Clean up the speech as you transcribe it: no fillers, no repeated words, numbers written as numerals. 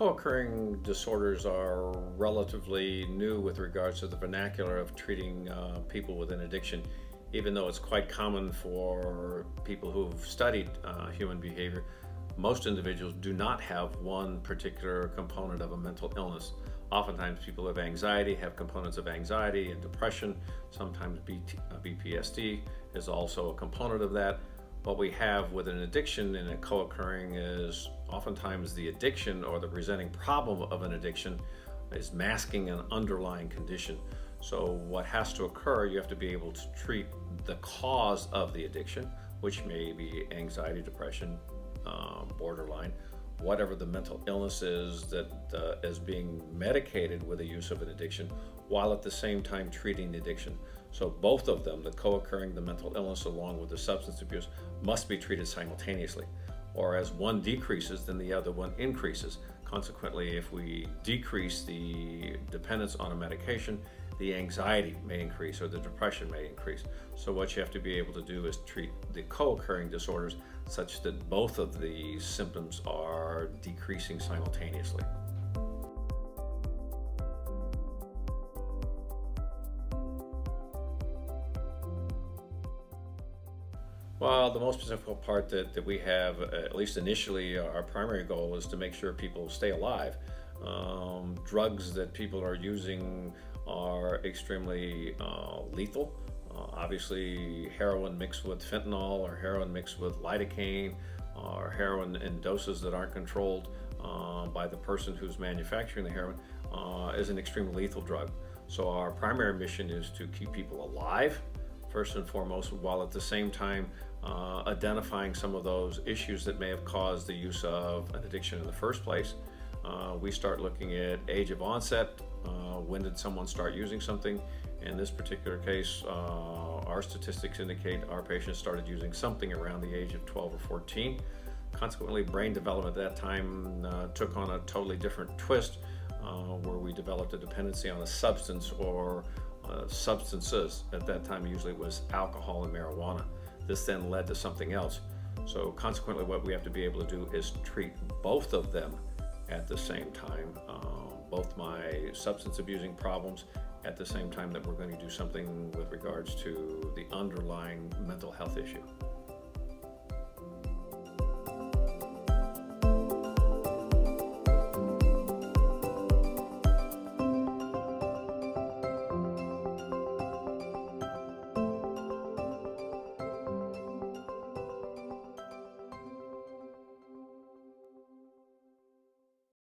Co-occurring disorders are relatively new with regards to the vernacular of treating people with an addiction, even though it's quite common for people who've studied human behavior. Most individuals do not have one particular component of a mental illness. Oftentimes people with anxiety have components of anxiety and depression. Sometimes BPSD is also a component of that. What we have with an addiction and a co-occurring is oftentimes the addiction or the presenting problem of an addiction is masking an underlying condition. So what has to occur, you have to be able to treat the cause of the addiction, which may be anxiety, depression, borderline, whatever the mental illness is that is being medicated with the use of an addiction, while at the same time treating the addiction. So both of them, the co-occurring, the mental illness along with the substance abuse, must be treated simultaneously. Or as one decreases, then the other one increases. Consequently, if we decrease the dependence on a medication, the anxiety may increase or the depression may increase. So what you have to be able to do is treat the co-occurring disorders such that both of the symptoms are decreasing simultaneously. Well, the most difficult part that we have, at least initially, our primary goal is to make sure people stay alive. Drugs that people are using are extremely lethal. Obviously, heroin mixed with fentanyl or heroin mixed with lidocaine or heroin in doses that aren't controlled by the person who's manufacturing the heroin is an extremely lethal drug. So our primary mission is to keep people alive, first and foremost, while at the same time identifying some of those issues that may have caused the use of an addiction in the first place. We start looking at age of onset. When did someone start using something? In this particular case, our statistics indicate our patients started using something around the age of 12 or 14. Consequently, brain development at that time took on a totally different twist, where we developed a dependency on a substance or substances. At that time, usually it was alcohol and marijuana. This then led to something else. So consequently, what we have to be able to do is treat both of them at the same time, both my substance abusing problems at the same time that we're going to do something with regards to the underlying mental health issue.